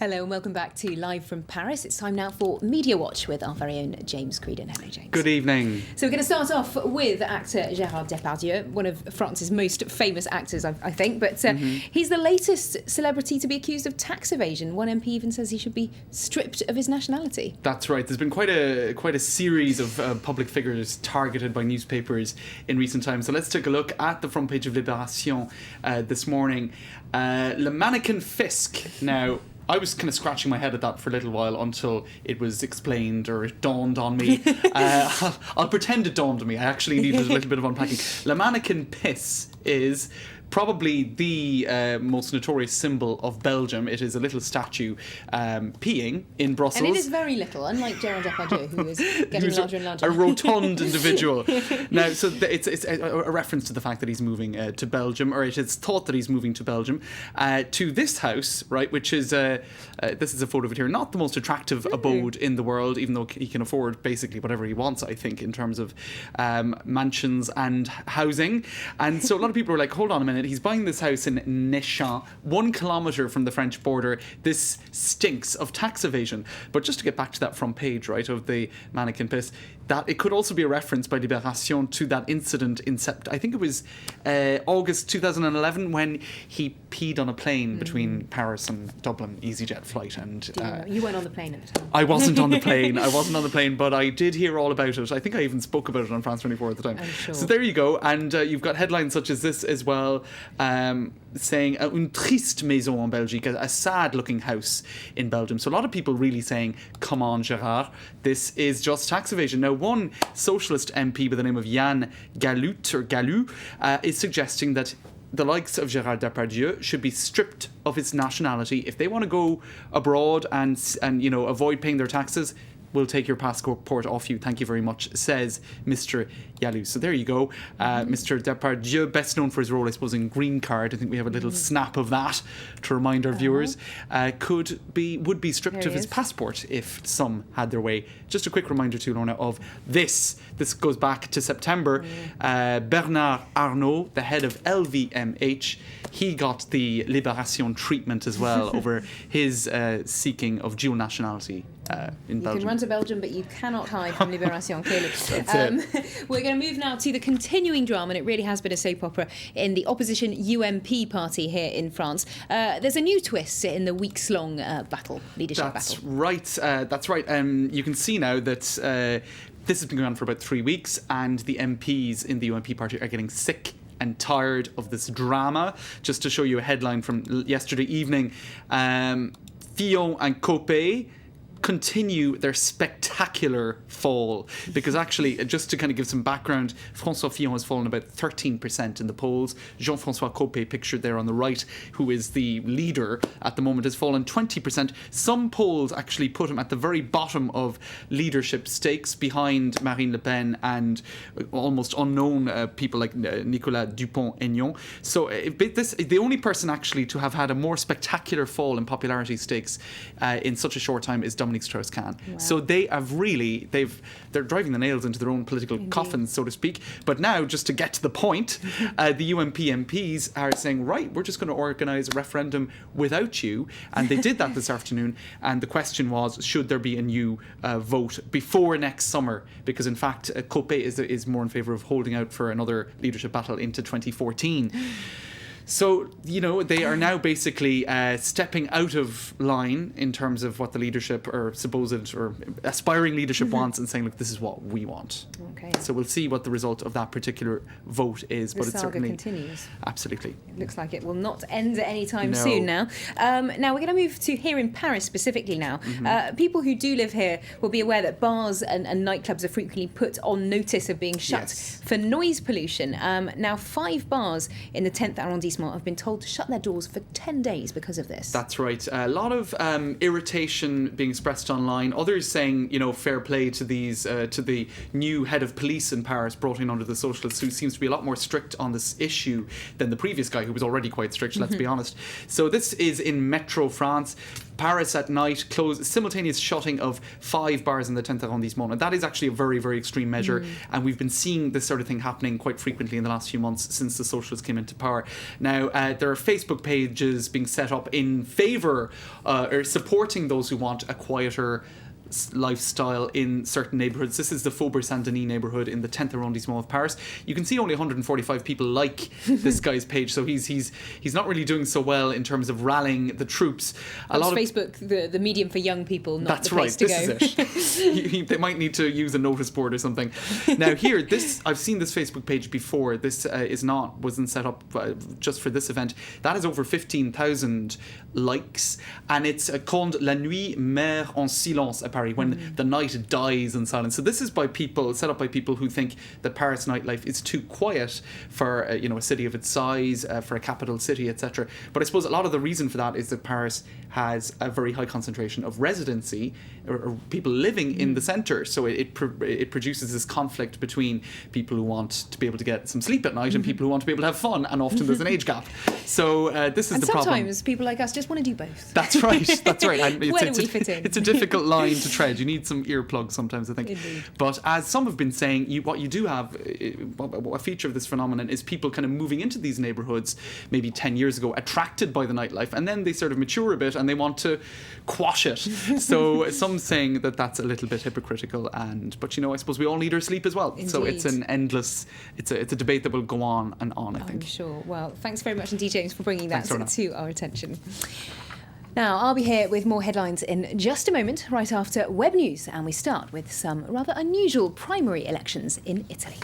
Hello and welcome back to Live from Paris. It's time now for Media Watch with our very own James Creedon. Hello, James. Good evening. So we're going to start off with actor Gérard Depardieu, one of France's most famous actors, I think. But he's the latest celebrity to be accused of tax evasion. One MP even says he should be stripped of his nationality. That's right. There's been quite a series of public figures targeted by newspapers in recent times. So let's take a look at the front page of Libération this morning. Le Mannequin Fisc. Now, I was kind of scratching my head at that for a little while until it was explained or it dawned on me. I'll pretend it dawned on me. I actually needed a little bit of unpacking. Le Mannequin Pis is probably the most notorious symbol of Belgium. It is a little statue peeing in Brussels. And it is very little, unlike Gérard Depardieu, who is getting larger and larger. A rotund individual. Now, so it's a reference to the fact that he's moving to Belgium, or it is thought that he's moving to Belgium, to this house, right, which is, this is a photo of it here, not the most attractive abode in the world, even though he can afford basically whatever he wants, I think, in terms of mansions and housing. And so a lot of people are like, hold on a minute, he's buying this house in Nechamps, 1 kilometre from the French border. This stinks of tax evasion. But just to get back to that front page, right, of the Mannequin Pis, that it could also be a reference by Libération to that incident in I think it was August 2011 when he peed on a plane between Paris and Dublin, EasyJet flight. And you weren't on the plane at the time. I wasn't on the plane. But I did hear all about it. I think I even spoke about it on France 24 at the time. I'm sure. So there you go. And you've got headlines such as this as well, saying une triste maison en Belgique, a sad-looking house in Belgium. So a lot of people really saying, come on, Gérard, this is just tax evasion. Now, one socialist MP by the name of Yann Galou is suggesting that the likes of Gérard Depardieu should be stripped of his nationality. If they want to go abroad and avoid paying their taxes, we'll take your passport off you. Thank you very much, says Mr. Galou. So there you go. Mr. Depardieu, best known for his role, I suppose, in Green Card. I think we have a little snap of that to remind our viewers. Would be stripped of his passport if some had their way. Just a quick reminder too, Lorna, of this. This goes back to September. Bernard Arnault, the head of LVMH, he got the Libération treatment as well over his seeking of dual nationality in Belgium. You can run to Belgium, but you cannot hide from Libération, clearly. We're going to move now to the continuing drama, and it really has been a soap opera, in the opposition UMP party here in France. There's a new twist in the weeks-long leadership battle. That's right. You can see now that this has been going on for about 3 weeks, and the MPs in the UMP party are getting sick and tired of this drama. Just to show you a headline from yesterday evening, Fillon and Copé continue their spectacular fall, because actually, just to kind of give some background, François Fillon has fallen about 13% in the polls. Jean-François Copé, pictured there on the right, who is the leader at the moment, has fallen 20%. Some polls actually put him at the very bottom of leadership stakes, behind Marine Le Pen and almost unknown people like Nicolas Dupont-Aignan. So the only person actually to have had a more spectacular fall in popularity stakes in such a short time is Dominique Strauss-Kahn. Wow. So they have really, they're driving the nails into their own political coffins, so to speak. But now, just to get to the point, the UMP MPs are saying, right, we're just going to organise a referendum without you. And they did that this afternoon. And the question was, should there be a new vote before next summer? Because in fact, Copé is more in favour of holding out for another leadership battle into 2014. So, they are now basically stepping out of line in terms of what the leadership or supposed or aspiring leadership wants, and saying, look, this is what we want. Okay. So we'll see what the result of that particular vote is. The saga certainly continues. Absolutely. It looks like it will not end anytime soon now. Now we're going to move to here in Paris specifically now. People who do live here will be aware that bars and nightclubs are frequently put on notice of being shut for noise pollution. Now 5 bars in the 10th arrondissement have been told to shut their doors for 10 days because of this. That's right. A lot of irritation being expressed online. Others saying, fair play to the new head of police in Paris, brought in under the socialists, who seems to be a lot more strict on this issue than the previous guy, who was already quite strict, let's be honest. So this is in Metro France. Paris at night, simultaneous shutting of 5 bars in the 10th arrondissement. And that is actually a very, very extreme measure. And we've been seeing this sort of thing happening quite frequently in the last few months since the socialists came into power. Now, there are Facebook pages being set up in favour or supporting those who want a quieter lifestyle in certain neighbourhoods. This is the Faubourg Saint-Denis neighbourhood in the 10th arrondissement of Paris. You can see only 145 people like this guy's page, so he's not really doing so well in terms of rallying the troops. Facebook, the medium for young people, not that's the place right. to This go. is it. They might need to use a notice board or something. Now here, I've seen this Facebook page before. This wasn't set up just for this event. That has over 15,000 likes, and it's called La Nuit Meurt en Silence à Paris, when the night dies in silence. So this is set up by people who think that Paris nightlife is too quiet for a city of its size, for a capital city, etc. But I suppose a lot of the reason for that is that Paris has a very high concentration of residency or people living in the centre. So it produces this conflict between people who want to be able to get some sleep at night and people who want to be able to have fun, and often there's an age gap. So this is the problem. And sometimes people like us just want to do both. That's right. That's right. And Where do we fit in? It's a difficult line to tread. You need some earplugs sometimes, I think. Indeed. But as some have been saying, what you do have, a feature of this phenomenon is people kind of moving into these neighbourhoods maybe 10 years ago, attracted by the nightlife, and then they sort of mature a bit and they want to quash it. So some saying that that's a little bit hypocritical, but I suppose we all need our sleep as well. Indeed. So it's a debate that will go on and on, I think. I'm sure. Well, thanks very much indeed, James, for bringing that Thanks, to our attention. Now, I'll be here with more headlines in just a moment, right after Web News, and we start with some rather unusual primary elections in Italy.